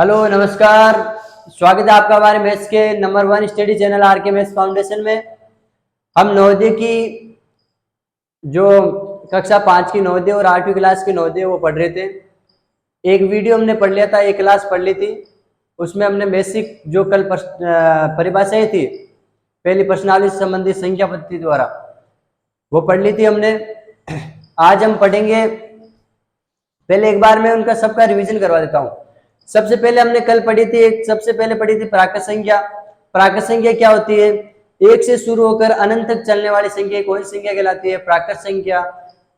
Hello नमस्कार। स्वागत है आपका हमारे मैथ्स के नंबर 1 स्टडी चैनल आर के मैथ्स फाउंडेशन में। हम नवोदय की जो कक्षा 5 की नवोदय और 8वीं क्लास की नवोदय वो पढ़ रहे थे। एक वीडियो हमने पढ़ लिया था, एक क्लास पढ़ ली थी। उसमें हमने बेसिक जो कल परिभाषाएं थी पहली प्रश्नावली से संबंधित संख्या पद्धति द्वारा वो पढ़ ली थी हमने। आज हम पढ़ेंगे, पहले एक बार मैं उनका सबका रिवीजन करवा देता हूँ। सबसे पहले हमने कल पढ़ी थी, सबसे पहले पढ़ी थी प्राकृत संख्या। प्राकृत संख्या क्या होती है? एक से शुरू होकर अनंत तक चलने वाली संख्या कौन सी संख्या कहलाती है? प्राकृत संख्या।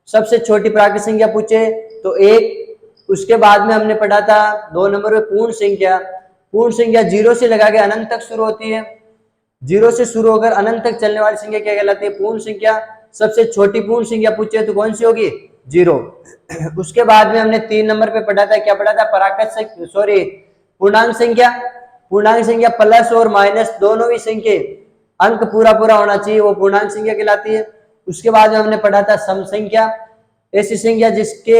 सबसे छोटी प्राकृत संख्या पूछे तो एक। उसके बाद में हमने पढ़ा था 2 नंबर में पूर्ण संख्या। पूर्ण संख्या 0 से लगा के अनंत तक शुरू होती है। 0 से शुरू होकर अनंत तक चलने वाली संख्या क्या कहलाती है? पूर्ण संख्या। सबसे छोटी पूर्ण संख्या पूछे तो कौन सी होगी? 0। उसके बाद में हमने 3 नंबर पे पढ़ा था, क्या पढ़ा था? पूर्णांक संख्या। पूर्णांक संख्या प्लस और माइनस दोनों ही संख्या अंक पूरा पूरा होना चाहिए, वो पूर्णांक संख्या कहलाती है। उसके बाद में हमने पढ़ा था सम संख्या। ऐसी संख्या जिसके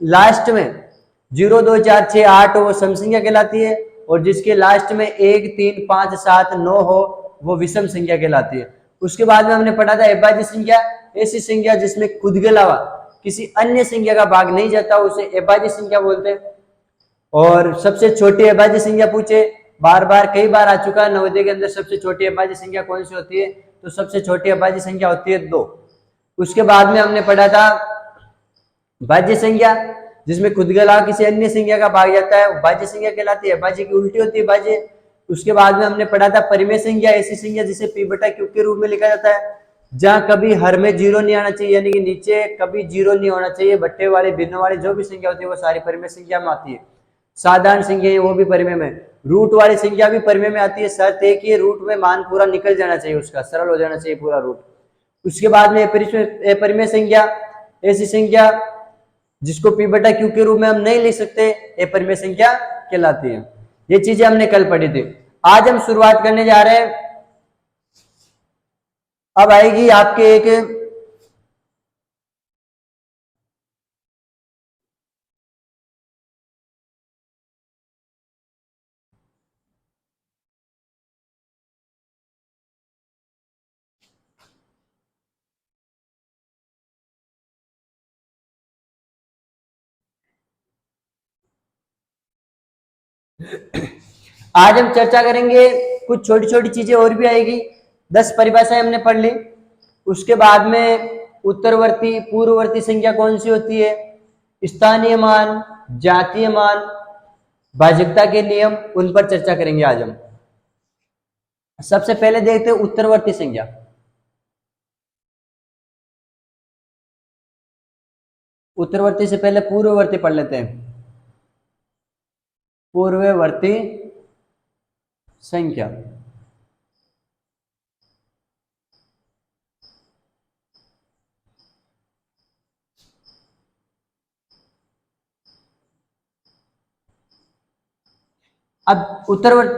लास्ट में 0 2 4 6 8 हो वो सम संख्या कहलाती है, और जिसके लास्ट में 1 3 5 7 9 हो वो विषम संख्या कहलाती है। उसके बाद में हमने पढ़ा था अभाज्य संख्या। ऐसी संख्या जिसमें खुद के अलावा किसी अन्य संख्या का भाग नहीं जाता उसे अभाज्य संख्या बोलते हैं। और सबसे छोटी अभाज्य संख्या पूछे, बार बार कई बार आ चुका है नवोदय के अंदर, सबसे छोटी अभाज्य संख्या कौन सी होती है? तो सबसे छोटी अभाज्य संख्या होती है 2। उसके बाद में हमने पढ़ा था भाज्य संख्या, जिसमें खुद के अलावा किसी अन्य संख्या का भाग जाता है, भाज्य संख्या कहलाती है। भाज्य की उल्टी होती है भाज्य। उसके बाद में हमने पढ़ा था परिमेय संख्या। ऐसी संख्या जिसे p बटा q के रूप में लिखा जाता है, जहां कभी हर में 0 नहीं आना चाहिए, यानी कि नीचे कभी 0 नहीं होना चाहिए। बट्टे वाले भिन्न वाली जो भी संख्या होती है वो सारी परिमेय संख्या में आती है। साधारण संख्या है वो भी परिमेय में, रूट वाली संख्या भी परिमेय में आती है। शर्त एक ही रूट में मान पूरा निकल जाना चाहिए, उसका सरल हो जाना चाहिए पूरा रूट। उसके बाद में अपरिमेय संख्या। ऐसी संख्या जिसको p बटा q के रूप में हम नहीं लिख सकते, अपरिमेय संख्या कहलाती है। ये चीजें हमने कल पढ़ी थी। आज हम शुरुआत करने जा रहे हैं। अब आएगी आपके एक आज हम चर्चा करेंगे, कुछ छोटी छोटी चीजें और भी आएगी। 10 परिभाषाएं हमने पढ़ ली। उसके बाद में उत्तरवर्ती पूर्ववर्ती संख्या कौन सी होती है, स्थानीय मान, जातीय मान, भाज्यता के नियम, उन पर चर्चा करेंगे आज हम। सबसे पहले देखते हैं उत्तरवर्ती संख्या। उत्तरवर्ती से पहले पूर्ववर्ती पढ़ लेते हैं। पूर्ववर्ती संख्या। अब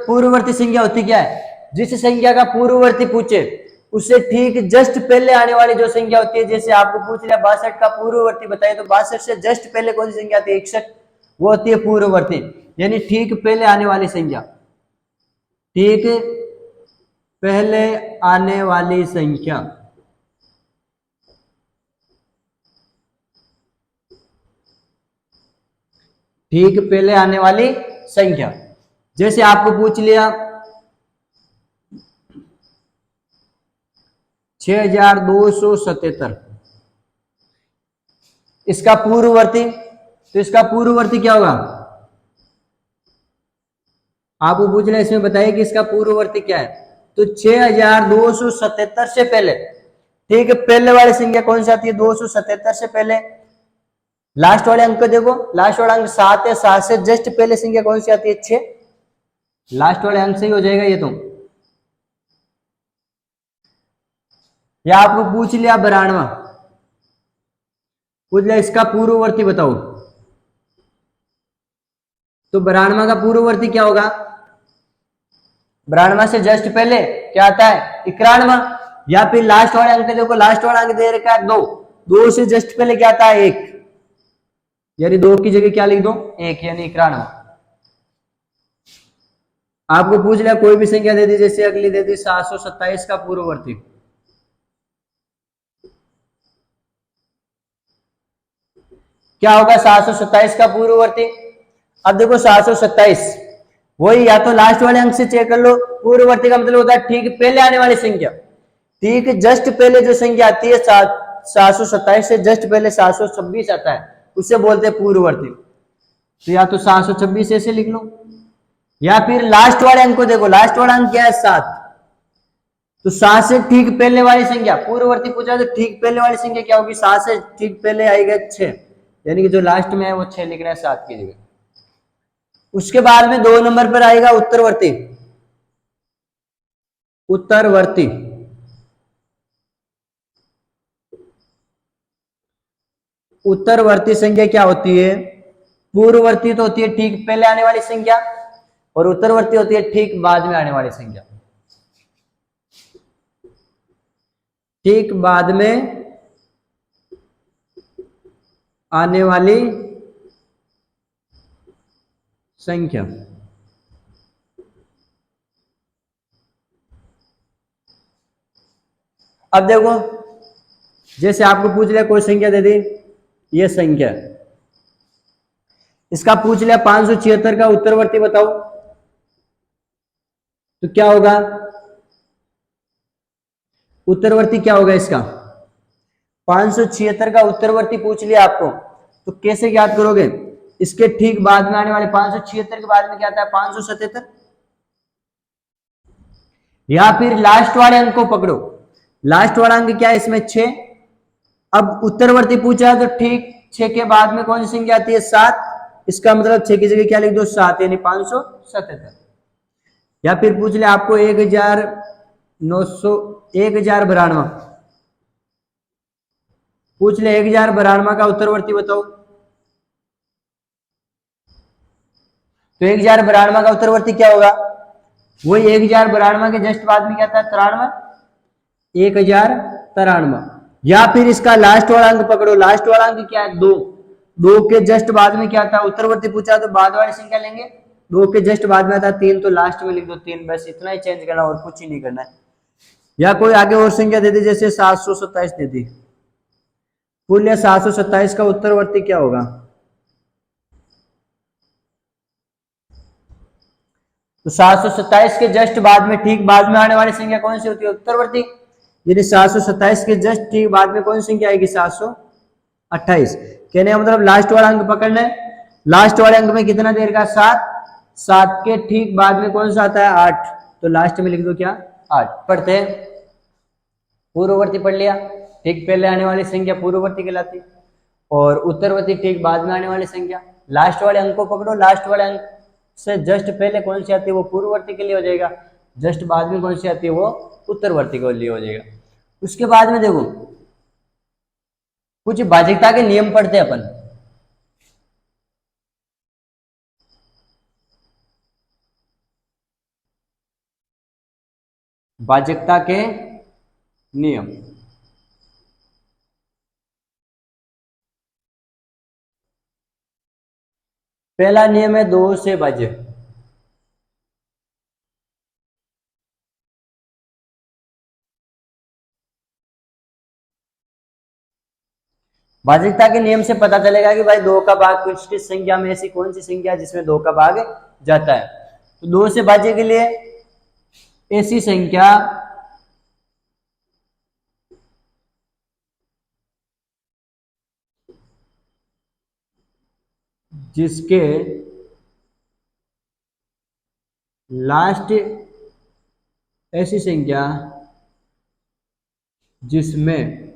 पूर्ववर्ती संख्या होती क्या है? जिस संख्या का पूर्ववर्ती पूछे उससे ठीक जस्ट पहले आने वाली जो संख्या होती है, जैसे आपको पूछ लिया 62 का पूर्ववर्ती बताइए, तो 62 से जस्ट पहले कौन सी संख्या आती है? 61। वो होती है पूर्ववर्ती, यानी ठीक पहले आने वाली संख्या। ठीक पहले आने वाली संख्या। ठीक पहले आने वाली संख्या। जैसे आपको पूछ लिया 6277, इसका पूर्ववर्ती, तो इसका पूर्ववर्ती क्या होगा? आपको पूछ लिया, इसमें बताइए कि इसका पूर्ववर्ती क्या है। तो 6277 से पहले, ठीक है, पहले वाली संख्या कौन सी आती है? 277 से पहले लास्ट वाले अंक को देखो, लास्ट वाला अंक 7 है, 7 से जस्ट पहले संख्या कौन सी आती है? 6। लास्ट वाले अंक से ही हो जाएगा ये तो। या आपको पूछ लिया 92, पूछ लिया इसका पूर्ववर्ती बताओ, तो 92 का पूर्ववर्ती क्या होगा? 92 से जस्ट पहले क्या आता है? 91। या फिर लास्ट वाले अंक देखो, लास्ट वाला अंक दे रखा है 2, 2 से जस्ट पहले क्या आता है? 1, यानी 2 की जगह क्या लिख दो? 1, यानी 91। आपको पूछ लिया कोई भी संख्या दे दी, जैसे अगली दे दी 727 का पूर्ववर्ती, क्या होगा 727 का पूर्ववर्ती? अब देखो 727 वही, या तो लास्ट वाले अंक से चेक कर लो। पूर्ववर्ती का मतलब होता है ठीक पहले आने वाली संख्या, ठीक जस्ट पहले जो संख्या आती है 727 से जस्ट पहले 726 आता है, उसे बोलते हैं पूर्ववर्ती। तो या तो 726 ऐसे लिख लो, या फिर लास्ट वाले अंक को देखो, लास्ट वाला अंक क्या है 7, तो 7 से ठीक पहले वाली संख्या पूर्ववर्ती पूछा, तो ठीक पहले वाली संख्या क्या होगी? 7 से ठीक पहले आएगा 6, यानी कि जो लास्ट में है वो 6 लिखना है 7 की जगह। उसके बाद में 2 नंबर पर आएगा उत्तरवर्ती। उत्तरवर्ती उत्तरवर्ती संख्या क्या होती है? पूर्ववर्ती तो होती है ठीक पहले आने वाली संख्या, और उत्तरवर्ती होती है ठीक बाद में आने वाली संख्या। ठीक बाद में आने वाली संख्या। अब देखो, जैसे आपको पूछ लिया कोई संख्या दे दी, ये संख्या, इसका पूछ लिया 576 का उत्तरवर्ती बताओ, तो क्या होगा? उत्तरवर्ती क्या होगा इसका? 576 का उत्तरवर्ती पूछ लिया आपको, तो कैसे याद करोगे? इसके ठीक बाद में आने वाले 576 के बाद में क्या आता है? 577, या फिर लास्ट वाले अंक को पकड़ो। लास्ट वाला अंक क्या है इसमें? 6। अब उत्तरवर्ती पूछा है तो ठीक 6 के बाद में कौन सी संख्या आती है? 7। इसका मतलब 6 की जगह क्या लिख दो? 7, यानी 577। या फिर पूछ ले आपको 1092 पूछ ले 1092 का उत्तरवर्ती बताओ, तो 1092 का उत्तरवर्ती क्या होगा? वही 1092 के जस्ट बाद में क्या था? 93, 1093। या फिर इसका लास्ट वाला अंक पकड़ो, लास्ट वाला अंक क्या है? 2। 2 के जस्ट बाद में क्या था? उत्तरवर्ती पूछा तो बाद वाली संख्या लेंगे, 2 के जस्ट बाद में आता 3, तो लास्ट में लिख दो 3, बस इतना ही चेंज करना, और कुछ ही नहीं करना है। या कोई आगे और संख्या दे दी, जैसे 727 दे दी, पूछ लिया 727 का उत्तरवर्ती क्या होगा? तो 727 के जस्ट बाद में ठीक बाद में आने वाली संख्या कौन सी होती है? उत्तरवर्ती। यानी 727 के जस्ट ठीक बाद में कौन सी संख्या आएगी? 728। कहने का मतलब लास्ट वाला अंक पकड़ना है। लास्ट वाले अंक में कितना देर का? 7। 7 के ठीक बाद में कौन सा आता है? 8, तो लास्ट में लिख दो क्या? 8। पढ़ते हैं, पूर्ववर्ती पढ़ लिया, ठीक पहले आने वाली संख्या पूर्ववर्ती कहलाती है, और उत्तरवर्ती ठीक बाद में आने वाली संख्या। लास्ट वाले अंक को पकड़ो, लास्ट वाले अंक से जस्ट पहले कौन सी आती है? वो पूर्ववर्ती के लिए हो जाएगा, जस्ट बाद में कौन सी आती है? वो उत्तरवर्ती के लिए हो जाएगा। उसके बाद में देखो कुछ भाज्यता के नियम पढ़ते हैं अपन। भाज्यता के नियम, पहला नियम है 2 से भाज्य। भाज्यता के नियम से पता चलेगा कि भाई 2 का भाग कुछ संख्या में ऐसी कौन सी संख्या जिसमें 2 का भाग जाता है। तो 2 से भाज्य के लिए ऐसी संख्या जिसके लास्ट, ऐसी संख्या जिसमें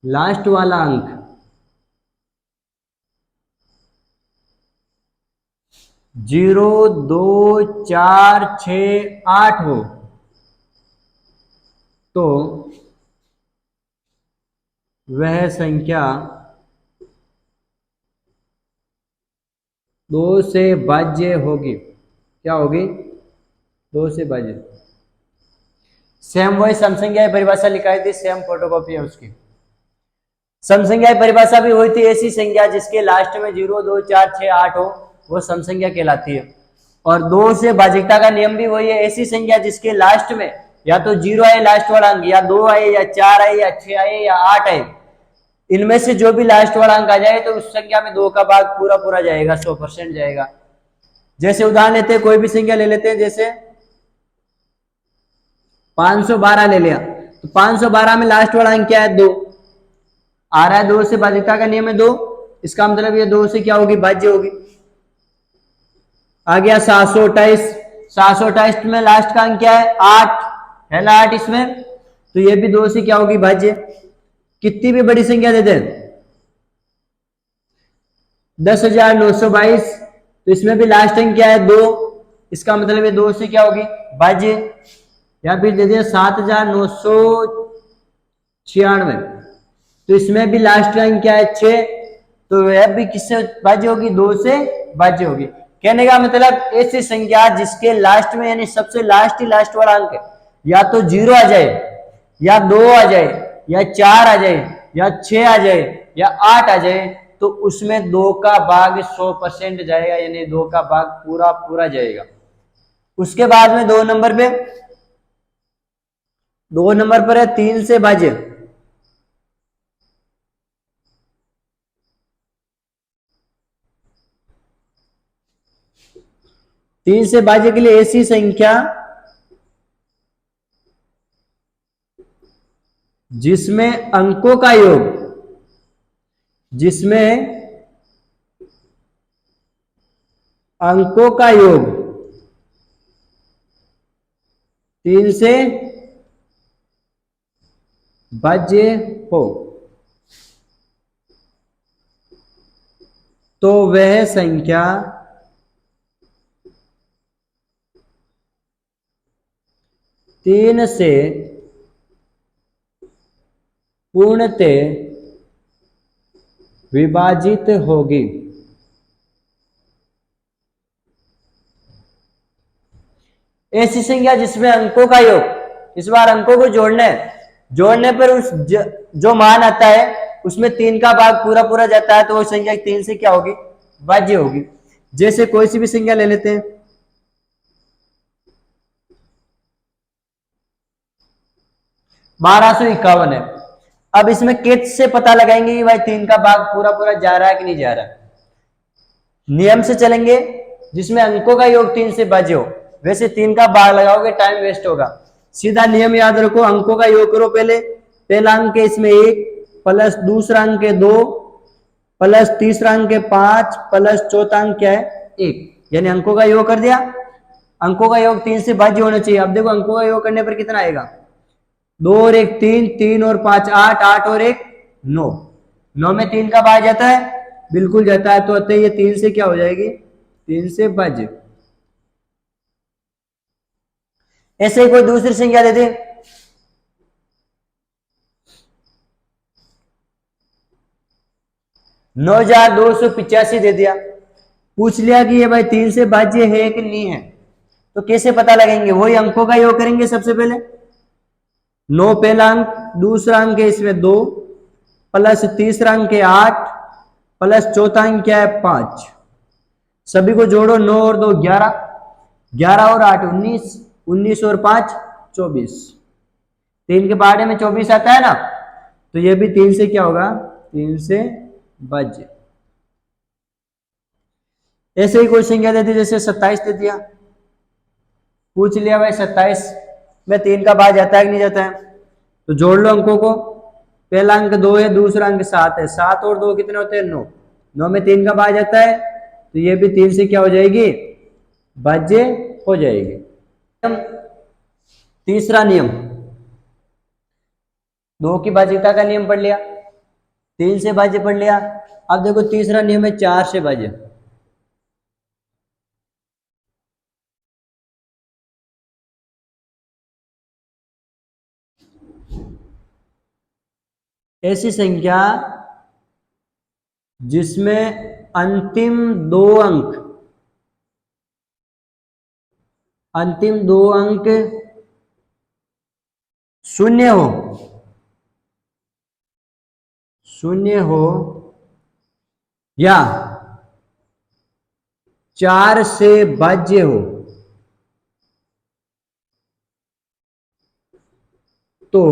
लास्ट वाला अंक 0, 2, 4, 6, 8 हो, तो वह संख्या 2 से भाज्य होगी। क्या होगी? 2 से भाज्य। सेम वही समसंख्या की परिभाषा लिखाई थी, सेम फोटोकॉपी है उसकी। समसंख्या की परिभाषा भी हुई थी, ऐसी संख्या जिसके लास्ट में 0, 2, 4, 6, 8 हो, वो समसंख्या कहलाती है। और 2 से भाजकता का नियम भी वही है। ऐसी संख्या जिसके लास्ट में या तो 0 आए लास्ट वाला अंक, या 2 आए, या 4 आए, या 6 आए, या 8 आए, इनमें से जो भी लास्ट वाला अंक आ जाए तो उस संख्या में 2 का भाग पूरा पूरा जाएगा, 100% जाएगा। जैसे उदाहरण लेते हैं, कोई भी संख्या ले लेते हैं, जैसे 512 ले लिया, तो 512 में लास्ट वाला अंक क्या है? 2 आ रहा है। 2 से भाजकता का नियम है 2, इसका मतलब ये 2 से क्या होगी? भाज्य होगी। आ गया 728, 728 में लास्ट का अंक क्या है? 8 है ना, 8 इसमें, तो ये भी 2 से क्या होगी? भाज्य। कितनी भी बड़ी संख्या दे दें, 10,922, तो इसमें भी लास्ट अंक क्या है? 2, इसका मतलब ये 2 से क्या होगी? भाज्य। या फिर दे दिया 7,996, तो इसमें भी लास्ट का अंक क्या है? 6, तो यह भी किससे भाज्य होगी? 2 से भाज्य होगी। कहने का मतलब ऐसी संख्या जिसके लास्ट में यानी सबसे लास्ट ही लास्ट वाला अंक है, या तो 0 आ जाए, या 2 आ जाए, या 4 आ जाए, या 6 आ जाए, या 8 आ जाए, तो उसमें 2 का भाग 100% जाएगा, यानी 2 का भाग पूरा पूरा जाएगा। उसके बाद में 2 नंबर पे, 2 नंबर पर है 3 से भाज्य। तीन से भाज्य के लिए ऐसी संख्या जिसमें अंकों का योग, जिसमें अंकों का योग 3 से भाज्य हो, तो वह संख्या तीन से पूर्णतः विभाजित होगी। ऐसी संख्या जिसमें अंकों का योग, इस बार अंकों को जोड़ने पर उस जो मान आता है उसमें 3 का भाग पूरा पूरा जाता है, तो वो संख्या 3 से क्या होगी? भाज्य होगी। जैसे कोई सी भी संख्या ले लेते हैं, 1251 है। अब इसमें कैसे पता लगाएंगे कि भाई 3 का भाग पूरा पूरा जा रहा है कि नहीं जा रहा है? नियम से चलेंगे, जिसमें अंकों का योग 3 से भाज्य हो, वैसे 3 का भाग लगाओगे टाइम वेस्ट होगा। सीधा नियम याद रखो, अंकों का योग करो। पहला अंक है इसमें 1, प्लस दूसरा अंक है 2, प्लस तीसरा अंक है 5, प्लस चौथा अंक क्या है? 1, यानी अंकों का योग कर दिया। अंकों का योग 3 से भाज्य होना चाहिए। अब देखो अंकों का योग करने पर कितना आएगा? 2 और 1 3, 3 और 5 8, 8 और 1 9, 9 में 3 का भाग जाता है? बिल्कुल जाता है। तो अतः ये 3 से क्या हो जाएगी? 3 से भाज्य। ऐसे ही कोई दूसरी संख्या दे दे, 9,285 दे दिया, पूछ लिया कि ये भाई 3 से भाज्य है कि नहीं है, तो कैसे पता लगेंगे? वही अंकों का योग करेंगे सबसे पहले। 9 पहला अंक, दूसरा अंक है इसमें 2, प्लस तीसरा अंक है 8, प्लस चौथा अंक क्या है? 5। सभी को जोड़ो, 9 और 2 11, 11 और 8 19, 19 और 5 24, 3 के पहाड़े में 24 आता है ना, तो ये भी 3 से क्या होगा? 3 से भाज्य। ऐसे ही कोई संख्या दे दी, जैसे 27 दे दिया, पूछ लिया भाई 27 में 3 का भाग जाता है कि नहीं जाता है, तो जोड़ लो अंकों को। पहला अंक 2 है, दूसरा अंक 7 है, 7 और 2 कितने होते हैं? 9, 9 में 3 का भाग जाता है, तो ये भी 3 से क्या हो जाएगी? भाज्य हो जाएगी। तीसरा नियम, 2 की भाज्यता का नियम पढ़ लिया, 3 से भाज्य पढ़ लिया। अब देखो तीसरा नियम है 4 से भाज्य। ऐसी संख्या जिसमें अंतिम दो अंक शून्य हो या 4 से भाज्य हो तो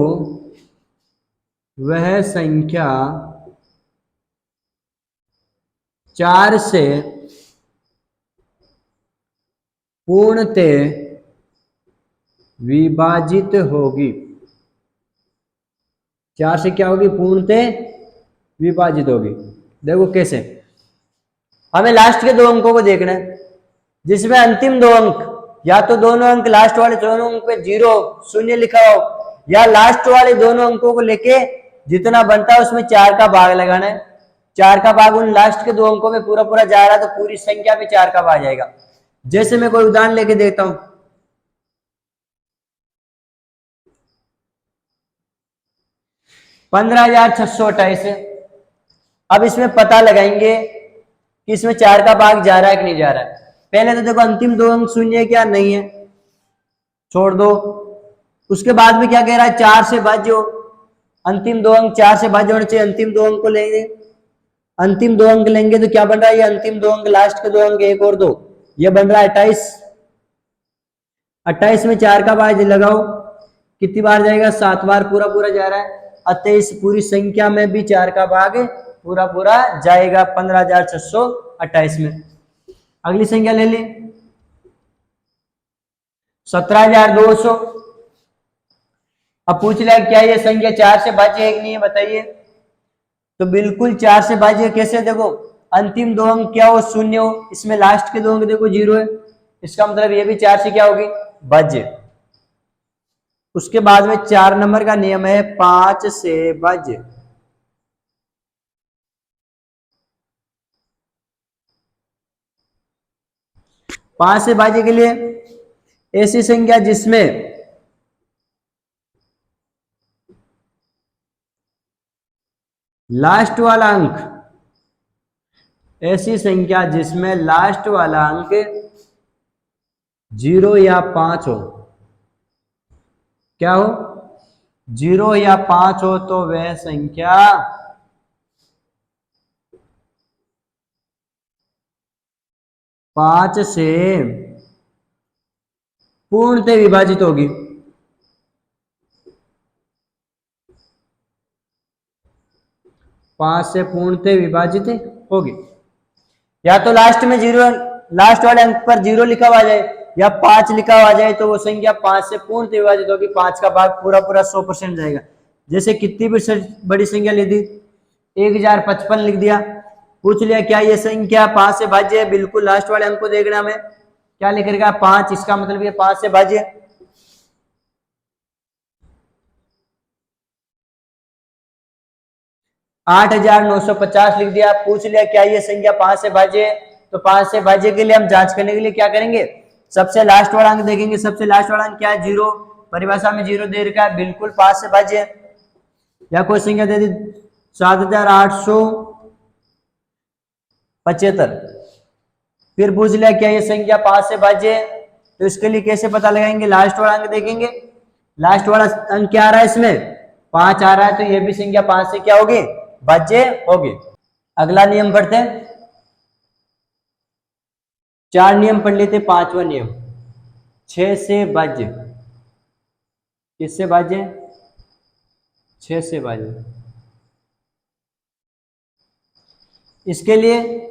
वह संख्या 4 से पूर्णतः विभाजित होगी। 4 से क्या होगी? पूर्णतः विभाजित होगी। देखो कैसे, हमें लास्ट के 2 अंकों को देखना है, जिसमें अंतिम 2 अंक या तो दोनों अंक लास्ट वाले दोनों अंक पे 0 शून्य लिखा हो, या लास्ट वाले दोनों अंकों को लेके जितना बनता है उसमें 4 का भाग लगाना है। 4 का भाग उन लास्ट के 2 अंकों में पूरा पूरा जा रहा है तो पूरी संख्या में 4 का भाग जाएगा। जैसे मैं कोई उदाहरण लेके देता हूं, 15,628 है। अब इसमें पता लगाएंगे कि इसमें 4 का भाग जा रहा है कि नहीं जा रहा है। पहले तो देखो अंतिम 2 अंक शून्य है क्या? नहीं है, छोड़ दो। उसके बाद में क्या कह रहा है? 4 से भाज्य हो। अंतिम 2 अंक 4 से भाज्य होने चाहिए। अंतिम 2 अंक को लेंगे, अंतिम 2 अंक लेंगे तो क्या बन रहा है? ये अंतिम 2 अंक, लास्ट के 2 अंक 1 और 2, ये बन रहा है 28। 28 में 4 का भाग लगाओ, कितनी बार जाएगा? 7 बार पूरा पूरा जा रहा है। अतः इस पूरी संख्या में भी 4 का भाग पूरा पूरा जाएगा 15,628 में। अगली संख्या ले ली 17,200। अब पूछ लिया क्या ये संख्या 4 से भाज्य है कि नहीं है, बताइए। तो बिल्कुल 4 से भाज्य कैसे? देखो अंतिम 2 अंक क्या हो? शून्य हो। इसमें लास्ट के 2 अंक देखो 0 है, इसका मतलब ये भी 4 से क्या होगी? भाज्य। उसके बाद में 4 नंबर का नियम है 5 से भाज्य। पांच से भाज्य के लिए ऐसी संख्या जिसमें लास्ट वाला अंक, ऐसी संख्या जिसमें लास्ट वाला अंक 0 या 5 हो। क्या हो? 0 या 5 हो तो वह संख्या पांच से पूर्णतः विभाजित होगी। पांच से पूर्णतः विभाजित होगी। या तो लास्ट में 0, लास्ट वाले अंक पर 0 लिखा हुआ जाए या 5 लिखा हुआ जाए तो वो संख्या 5 से पूर्णतः विभाजित होगी। 5 का भाग पूरा पूरा 100% जाएगा। जैसे कितनी भी बड़ी संख्या ले दी, 1055 लिख दिया। पूछ लिया क्या ये संख्या 5 से भाज्य है? बिल्कुल लास्ट वाले अंक को देखना हमें, क्या लिखेगा? 5। इसका मतलब ये 5 से भाज्य। 8,950 लिख दिया। पूछ लिया क्या ये संख्या 5 से भाज्य है? तो 5 से भाज्य के लिए हम जांच करने के लिए क्या करेंगे? सबसे लास्ट वाला अंक देखेंगे। सबसे लास्ट वाला अंक क्या है? 0। परिभाषा में 0 दे रखा है, बिल्कुल 5 से भाज्य है। या कोई संख्या दे दी 7,875। फिर पूछ लिया क्या ये संख्या 5 से भाज्य है? तो इसके लिए कैसे पता लगाएंगे? लास्ट वाला अंक देखेंगे। लास्ट वाला अंक क्या आ रहा है? इसमें 5 आ रहा है, तो ये भी संख्या 5 से क्या होगी? भाज्य होगी। अगला नियम पढ़ते हैं। 4 नियम पढ़ लेते। 5वां नियम 6 से भाज्य। किससे भाज्य? 6 से भाज्य। इसके लिए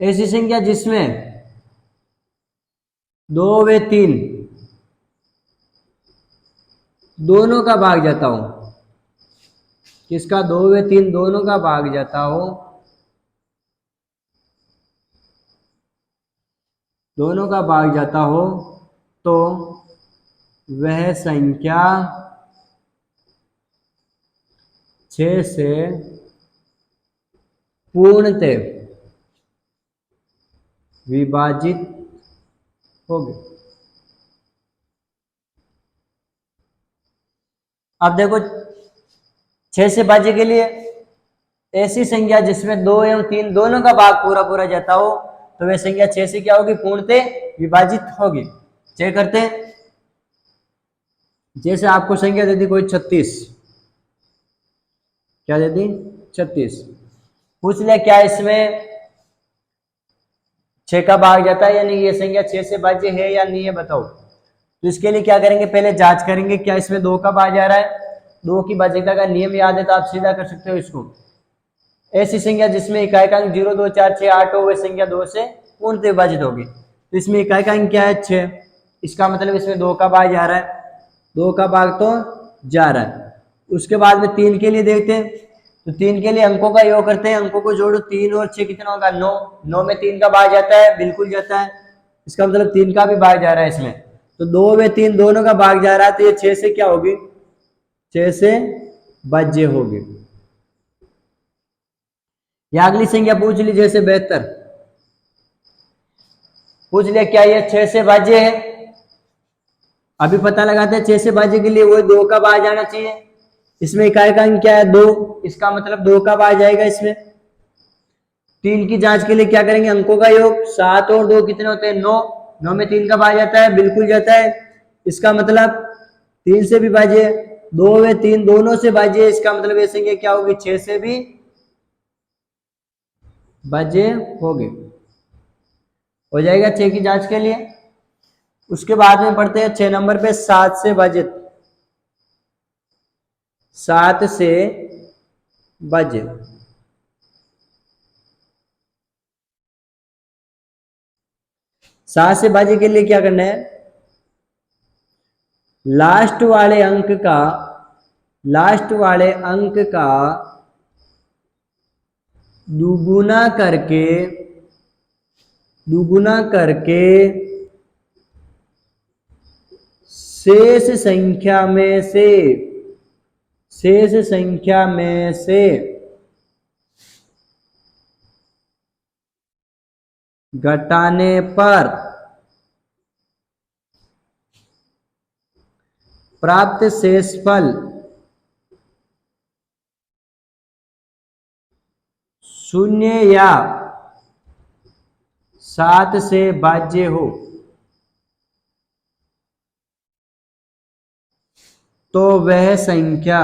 ऐसी संख्या जिसमें 2 व 3 दोनों का भाग जाता हो। किसका? 2 व 3 दोनों का भाग जाता हो। दोनों का भाग जाता हो तो वह संख्या 6 से पूर्णतः विभाजित होगी। अब देखो 6 से भाज्य के लिए ऐसी संख्या जिसमें 2 एवं 3 दोनों का भाग पूरा पूरा जाता हो तो वह संख्या 6 से क्या होगी? पूर्णतः विभाजित होगी। चेक करते हैं। जैसे आपको संख्या दे दी कोई 36, क्या दे दी? 36। पूछ लिया क्या इसमें 6 का भाग जाता है, यानी ये संख्या 6 से भाज्य है या नहीं है बताओ। तो इसके लिए क्या करेंगे, पहले जांच करेंगे क्या इसमें 2 का भाग जा रहा है। 2 की भाज्यता का नियम याद है तो आप सीधा कर सकते हो इसको। ऐसी संख्या जिसमें इकाई का अंक 0, 2, 4, 6, 8 हो, वह संख्या 2 से पूर्णतः विभाजित होगी। तो इसमें इकाई का अंक क्या है 6, इसका मतलब इसमें 2 का भाग जा रहा है, 2 का भाग तो जा रहा है। उसके बाद में 3 के लिए देखते हैं, तो 3 के लिए अंकों का योग करते हैं, अंकों को जोड़ो, 3 और 6 कितना होगा 9, 9 में 3 का भाग जाता है, बिल्कुल जाता है, इसका मतलब 3 का भी भाग जा रहा है इसमें। तो 2 में 3 दोनों का भाग जा रहा है, तो ये 6 से क्या होगी, 6 से भाज्य होगी। या अगली संख्या पूछ ली, जैसे 72 पूछ लिया क्या ये 6 से भाज्य है। अभी पता लगाते हैं 6 से भाज्य के लिए वो 2 का भाग जाना चाहिए। इसमें इकाई का अंक क्या है 2, इसका मतलब 2 का भाग जाएगा इसमें। 3 की जांच के लिए क्या करेंगे, अंकों का योग, 7 और 2 कितने होते हैं 9, 9 में 3 का भाग जाता है, बिल्कुल जाता है, इसका मतलब 3 से भी भाज्य, 2 में 3 दोनों से भाज्य, इसका मतलब ये संख्या क्या होगी 6 से भी भाज्य होगी। हो जाएगा 6 की जांच के लिए। उसके बाद में पढ़ते हैं 6 नंबर पे 7 से भाजित, 7 से भाज्य। 7 से भाज्य के लिए क्या करना है, लास्ट वाले अंक का दुगुना करके शेष संख्या में से घटाने पर प्राप्त शेषफल शून्य या 7 से भाज्य हो तो वह संख्या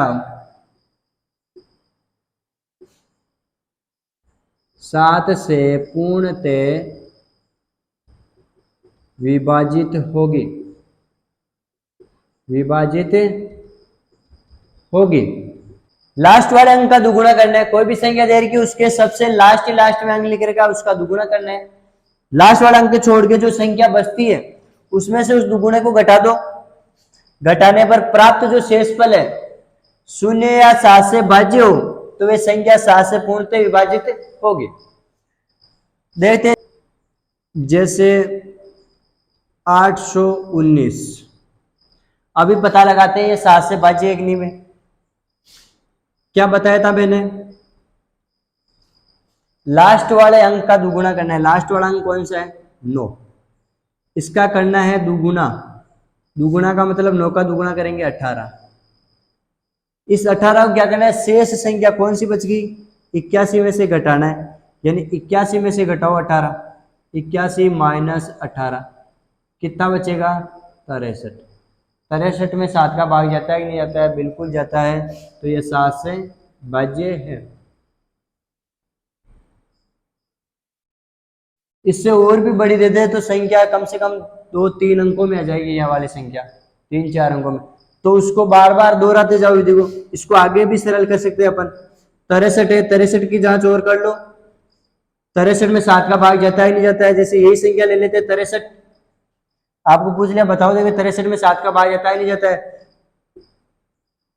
7 से पूर्णतः विभाजित होगी। लास्ट वाले अंक का दुगुना करना है। कोई भी संख्या दे रही उसके सबसे लास्ट में अंक लिख रखा उसका दुगुना करना है। लास्ट वाला अंक छोड़ के जो संख्या बचती है उसमें से उस दुगुने को घटा दो। घटाने पर प्राप्त जो शेषफल है 0 या 7 से भाज्य हो तो वे संख्या 7 से पूर्णतः विभाजित होगी। देखते हैं जैसे 819, अभी पता लगाते हैं ये 7 से भाज्य एक नहीं में। क्या बताया था मैंने, लास्ट वाले अंक का दुगुना करना है। लास्ट वाला अंक कौन सा है 9, इसका करना है दुगुना। दुगुना का मतलब 9 का दुगुना करेंगे 18। इस 18 को क्या करना है, शेष संख्या कौन सी बच गई 81 में से घटाना है, यानी 81 में से घटाओ 18, 81 माइनस 18 कितना बचेगा 63। 63 में 7 का भाग जाता है कि नहीं जाता है, बिल्कुल जाता है, तो ये 7 से भाज्य है। इससे और भी बड़ी दे दे तो संख्या कम से कम 2-3 अंकों में आ जाएगी, यह वाली संख्या 3-4 अंकों में, तो उसको बार बार दोहराते जाओ। देखो इसको आगे भी सरल कर सकते हैं अपन। 63 है, 63 की जांच और कर लो। 63 में 7 का भाग जाता है नहीं जाता है, जैसे यही संख्या ले लेते हैं 63, आपको पूछ लिया बताओ देखिए 63 में 7 का भाग जाता है नहीं जाता है,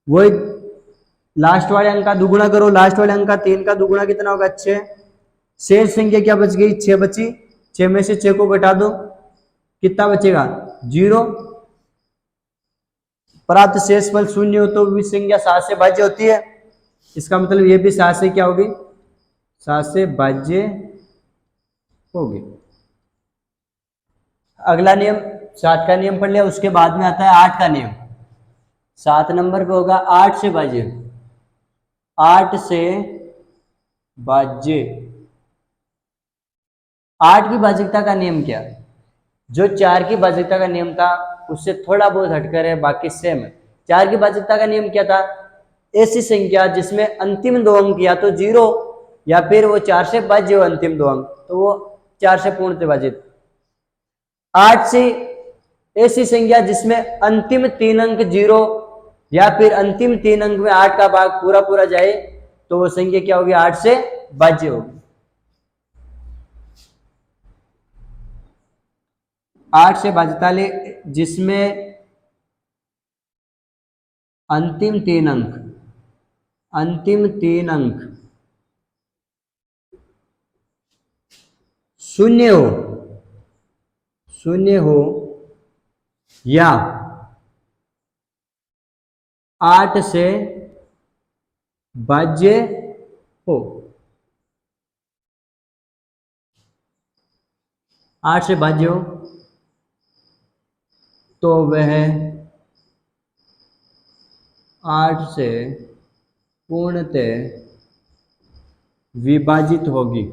वही लास्ट वाले अंक का दुगुना करो। लास्ट वाले अंक का 3 का दुगुना कितना होगा 6। शेष संख्या क्या बच गई 6 बची, 6 में से 6 को घटा दो कितना बचेगा 0। प्राप्त शेषफल 0 हो तो भी संख्या 7 से भाज्य होती है, इसका मतलब ये भी 7 से क्या होगी 7 से भाज्य होगी। अगला नियम 7 का नियम पढ़ लिया, उसके बाद में आता है 8 का नियम। 7 नंबर पे होगा 8 से भाज्य, 8 से भाज्य। 8 की भाज्यता का नियम क्या, जो 4 की भाज्यता का नियम था उससे थोड़ा बहुत हटकर है, बाकी सेम है। 4 की भाज्यता का नियम क्या था, ऐसी संख्या जिसमें अंतिम 2 अंक या तो 0 या फिर वो 4 से भाज्य हो अंतिम 2 अंक, तो वो 4 से पूर्णतः विभाजित। 8 से ऐसी संख्या जिसमें अंतिम 3 अंक 0 या फिर अंतिम 3 अंक में 8 का भाग पूरा पूरा जाए तो वो संख्या क्या होगी? 8 से भाज्य होगी। 8 से भाज्यता ले जिसमें अंतिम 3 अंक शून्य हो या 8 से भाज्य हो। 8 से भाज्य हो तो वह 8 से पूर्णतः विभाजित होगी।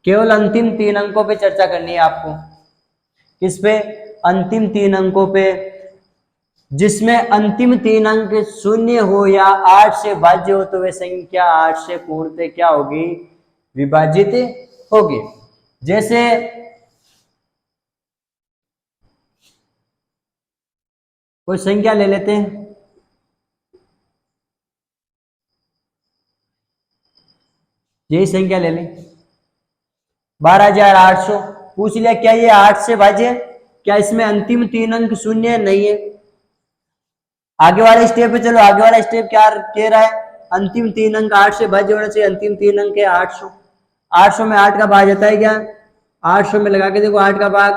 केवल अंतिम 3 अंकों पे चर्चा करनी है आपको। किस पे? अंतिम 3 अंकों पे, जिसमें अंतिम 3 अंक शून्य हो या 8 से भाज्य हो तो वह संख्या 8 से पूर्णतः क्या होगी? विभाजित होगी। जैसे कोई संख्या ले लेते हैं, यही संख्या ले लें 12,800। पूछ लिया क्या ये 8 से भाज्य? क्या इसमें अंतिम 3 अंक शून्य? नहीं है। आगे वाले स्टेप पे चलो। आगे वाला स्टेप क्या कह रहा है? अंतिम 3 अंक 8 से भाज्य होना चाहिए। अंतिम 3 अंक है 800। 800 में 8 का भाग जाता है क्या? 800 में लगा के देखो 8 का भाग,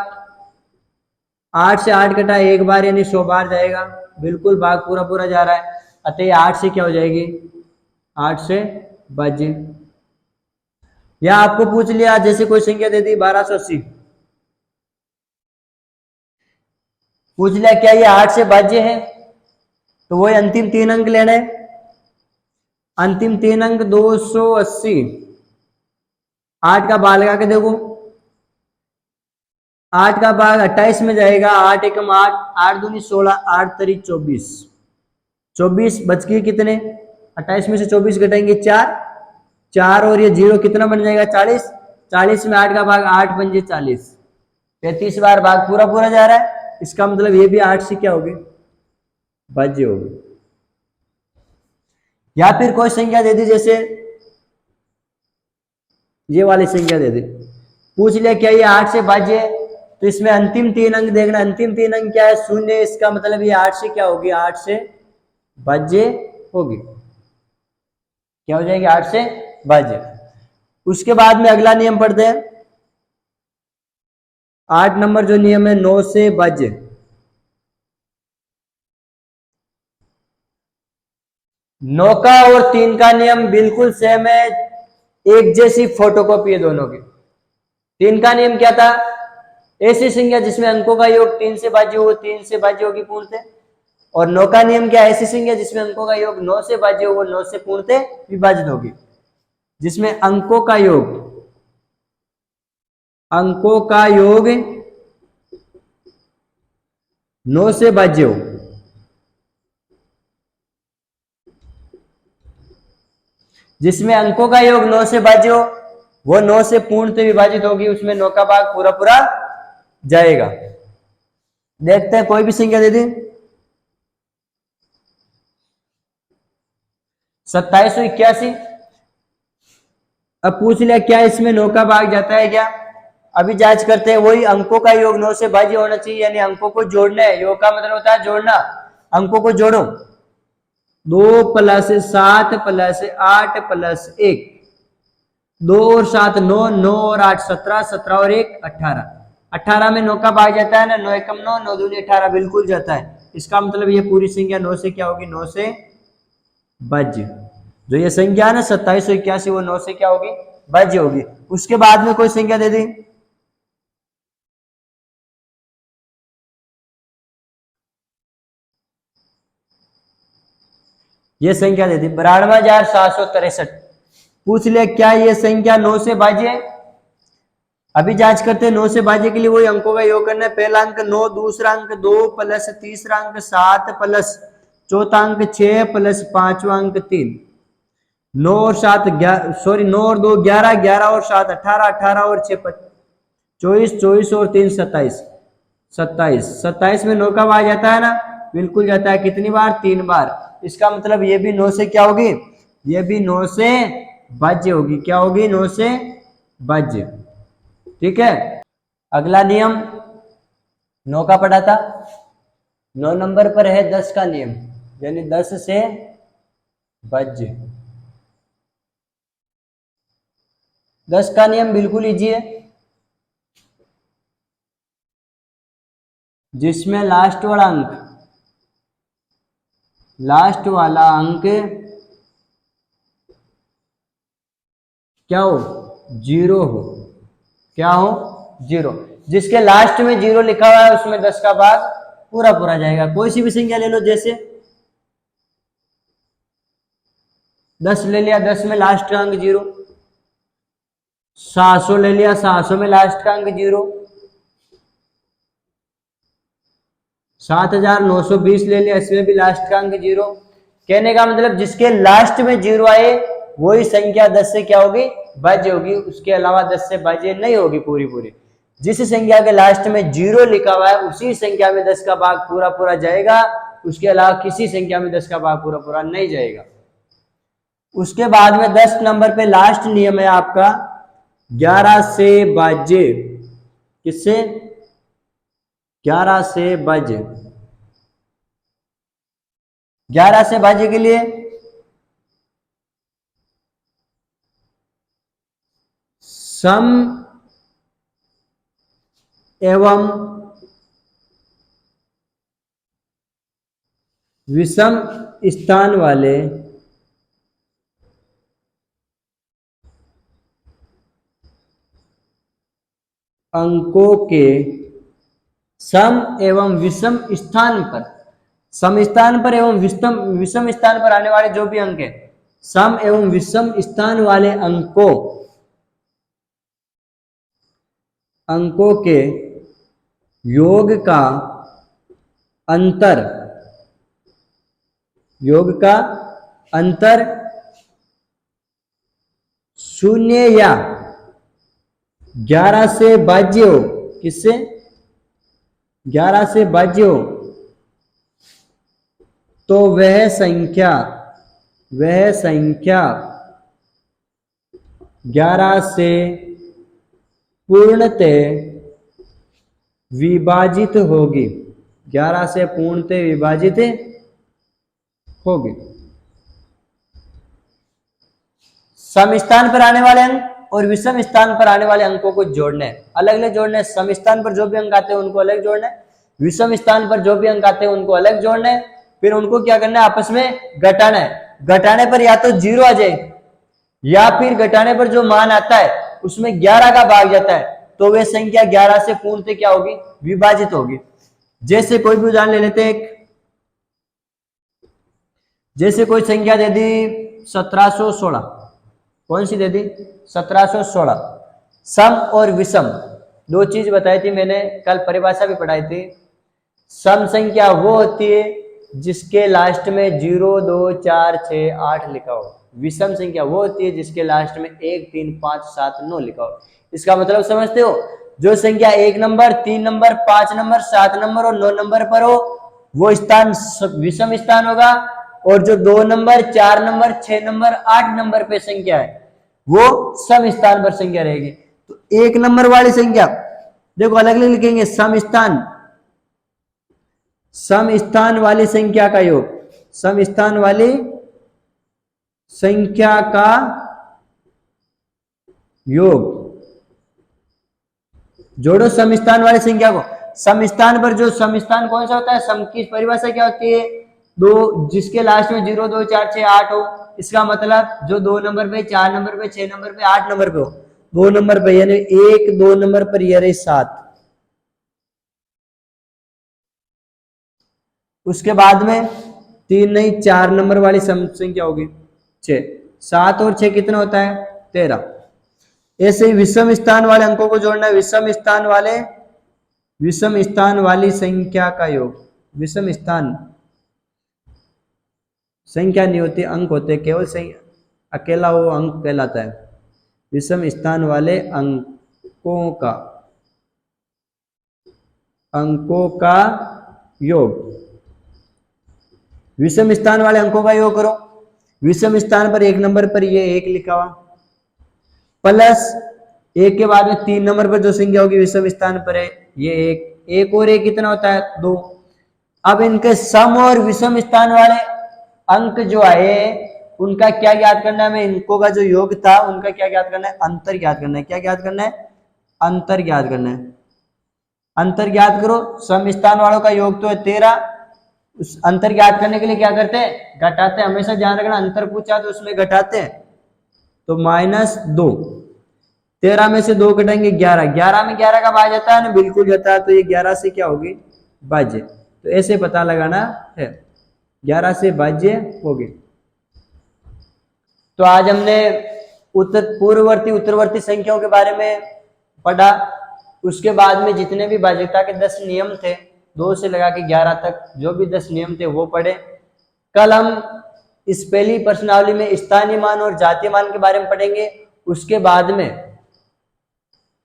8 से 8 कटा एक बार यानी 100 बार जाएगा। बिल्कुल भाग पूरा पूरा जा रहा है। अतः 8 से क्या हो जाएगी? 8 से भाज्य। या आपको पूछ लिया जैसे कोई संख्या दे दी 1280, पूछ लिया क्या ये 8 से भाज्य है? तो वही अंतिम 3 अंक लेना है। अंतिम 3 अंक 280, 8 का भाग लगा के देखो, 8 का भाग 28 में जाएगा। 8 एकम 8, 8 दूनी 16, 8 तरी 24, 24 बच गए कितने? 28 में से 24 घटाएंगे 4 और ये 0 कितना बन जाएगा? 40। 40 में 8 का भाग 8 बन जाए 40, 35 बार भाग पूरा पूरा जा रहा है। इसका मतलब ये भी 8 से क्या होगी? भाज्य होगी। या फिर कोई संख्या दे दी, जैसे ये वाली संख्या दे दी, पूछ लिया क्या ये 8 से भाज्य है? तो इसमें अंतिम 3 अंक देखना। अंतिम 3 अंक क्या है? शून्य। इसका मतलब ये 8 से क्या होगी? 8 से भाज्य होगी। क्या हो जाएगी? 8 से भाज्य। उसके बाद में अगला नियम पढ़ते हैं। 8 नंबर जो नियम है 9 से भाज्य। 9 का और 3 का नियम बिल्कुल सेम है, एक जैसी फोटोकॉपी है दोनों की। 3 का नियम क्या था? ऐसी संख्या जिसमें अंकों का योग 3 से भाज्य हो 3 से भाज्य होगी पूर्णतः। और 9 का नियम क्या है? ऐसी संख्या जिसमें अंकों का योग 9 से भाज्य हो वो 9 से पूर्णतः विभाजित होगी। जिसमें अंकों का योग 9 से भाज्य हो, जिसमें अंकों का योग 9 से भाज्य हो वो 9 से पूर्णतः विभाजित होगी। उसमें 9 का भाग पूरा पूरा जाएगा। देखते हैं कोई भी संख्या दे दी। 2781। अब पूछ लिया क्या इसमें 9 का भाग जाता है क्या? अभी जांच करते हैं। वही अंकों का योग 9 से भाज्य होना चाहिए, यानी अंकों को जोड़ना है। योग का मतलब होता है जोड़ना। अंकों को जोड़ो। 2 + 7 + 8 + 1, 2 और 7 9, 9 और 8 17, 17 और 1 18। 18 में 9 का भाग जाता है ना, 9 एकम 9, 9 दूनी 18 बिल्कुल जाता है। इसका मतलब ये पूरी संख्या 9 से क्या होगी? 9 से भाज्य। जो ये संख्या है ना 2781 वो 9 से क्या होगी? भाज्य होगी। उसके बाद में कोई संख्या दे दी, ये संख्या दे दी 92,763। पूछ लिया क्या ये संख्या 9 से भाज्य है? अभी जांच करते हैं। 9 से भाज्य के लिए वही अंकों का योग करना है। पहला अंक 9, दूसरा अंक 2 + तीसरा अंक 7 + चौथा अंक 6 + पांचवा अंक 3। 9 और 7 9 और 2 11, 11 और 7 18, 18 और 6 24, 24 और 3 27, 27, 27 में 9 का भाग जाता है ना, बिल्कुल जाता है। कितनी बार? 3 बार। इसका मतलब ये भी 9 से क्या होगी? ये भी 9 से भाज्य होगी। क्या होगी? 9 से भाज्य। ठीक है। अगला नियम 9 का पढ़ा था। 9 नंबर पर है 10 का नियम, यानी 10 से भाज्य। 10 का नियम बिल्कुल इजी है, जिसमें लास्ट वाला अंक क्या हो? 0 हो। क्या हो? 0। जिसके लास्ट में 0 लिखा हुआ है उसमें 10 का भाग पूरा पूरा जाएगा। कोई सी भी संख्या ले लो, जैसे 10 ले लिया, 10 में लास्ट का अंक 0। 700 ले लिया, 700 में लास्ट का अंक 0। 7920 ले लिया, इसमें भी लास्ट का अंक 0। कहने का मतलब जिसके लास्ट में 0 आए वही संख्या 10 से क्या होगी? भाज्य होगी। उसके अलावा 10 से भाज्य नहीं होगी पूरी पूरी। जिस संख्या के लास्ट में 0 लिखा हुआ है उसी संख्या में 10 का भाग पूरा पूरा जाएगा। उसके अलावा किसी संख्या में 10 का भाग पूरा पूरा नहीं जाएगा। उसके बाद में 10 नंबर पे लास्ट नियम है आपका 11 से भाज्य। किससे? 11 से भाज्य। 11 से भाज्य के लिए सम एवं विषम स्थान वाले अंकों के सम एवं विषम स्थान पर, सम स्थान पर एवं विषम स्थान पर आने वाले जो भी अंक है, सम एवं विषम स्थान वाले अंकों के योग का अंतर 0 या 11 से भाज्य हो। किससे? 11 से भाज्य हो तो वह संख्या 11 से पूर्णतः विभाजित होगी। 11 से पूर्णतः विभाजित होगी। सम स्थान पर आने वाले अंक और विषम स्थान पर आने वाले अंकों को जोड़ना है, अलग अलग जोड़ना है। सम स्थान पर जो भी अंक आते हैं उनको अलग जोड़ना है, विषम स्थान पर जो भी अंक आते हैं उनको अलग जोड़ना है। फिर उनको क्या करना है? आपस में घटाना है। घटाने पर या तो 0 आ जाए या फिर घटाने पर जो मान आता है उसमें 11 का भाग जाता है तो वह संख्या 11 से पूर्णतः क्या होगी? विभाजित होगी। जैसे कोई भी उदाहरण ले लेते हैं। जैसे कोई संख्या दे दी 1716। कौन सी दे दी? 1716। सम और विषम दो चीज बताई थी मैंने, कल परिभाषा भी पढ़ाई थी। सम संख्या वो होती है जिसके लास्ट में 0, 2, 4, 6, 8 लिखा हो। विषम संख्या वो होती है जिसके लास्ट में 1, 3, 5, 7, 9 लिखा हो। इसका मतलब समझते हो? जो संख्या 1 नंबर, 3 नंबर, 5 नंबर, 7 नंबर और 9 नंबर पर हो वो स्थान विषम स्थान होगा, और जो 2 नंबर, 4 नंबर, 6 नंबर, 8 नंबर पे संख्या है वो सम स्थान पर संख्या रहेगी। तो 1 नंबर वाली संख्या देखो अलग अलग लिखेंगे। सम स्थान वाली संख्या का योग, सम स्थान वाली संख्या का योग जोड़ो सम स्थान वाली संख्या को। सम स्थान पर जो सम स्थान कौन सा होता है? सम की परिभाषा क्या होती है? दो जिसके लास्ट में 0, 2, 4, 6, 8 हो। इसका मतलब जो 2 नंबर पे, 4 नंबर पे, 6 नंबर पे, 8 नंबर पे हो। 2 नंबर पे यानी 1, 2 नंबर पर ये रही 7। उसके बाद में 3 नहीं 4 नंबर वाली सम संख्या होगी 6। 7 और 6 कितना होता है? 13। ऐसे ही विषम स्थान वाले अंकों को जोड़ना है। विषम स्थान वाली संख्या का योग। विषम स्थान संख्या नहीं होती, अंक होते, केवल संख्या अकेला वो अंक कहलाता है। विषम स्थान वाले अंकों का योग। विषम स्थान वाले अंकों का योग करो। विषम स्थान पर 1 नंबर पर ये 1 लिखा हुआ, प्लस 1 के बाद में 3 नंबर पर जो संख्या होगी विषम स्थान पर है ये 1 और 1 कितना होता है 2। अब इनके सम और विषम स्थान वाले अंक जो आए उनका क्या ज्ञात करना है, हमें इनको का जो योग था उनका क्या ज्ञात करना है, अंतर ज्ञात करना है। क्या ज्ञात करना है, अंतर ज्ञात करना है। अंतर ज्ञात करो। सम स्थान वालों का योग तो है 13, उस अंतर ज्ञात करने के लिए क्या करते हैं, घटाते हैं। हमेशा ध्यान रखना, अंतर पूछा तो उसमें घटाते हैं। तो -2, 13 में से 2 घटाएंगे 11, 11 में 11 का भाज्य जाता है ना, बिल्कुल जाता है। तो ये 11 से क्या होगी, भाज्य। तो ऐसे पता लगाना है, 11 से भाज्य होगी। तो आज हमने पूर्ववर्ती उत्तरवर्ती संख्याओं के बारे में पढ़ा। उसके बाद में जितने भी भाज्यता के 10 नियम थे, 2 से लगा के 11 तक जो भी 10 नियम थे वो पढ़े। कल हम इस पहली प्रश्नावली में स्थानीय मान और जातीय मान के बारे में पढ़ेंगे। उसके बाद में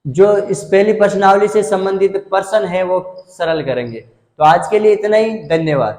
जो इस पहली प्रश्नावली से संबंधित प्रश्न है वो सरल करेंगे। तो आज के लिए इतना ही, धन्यवाद।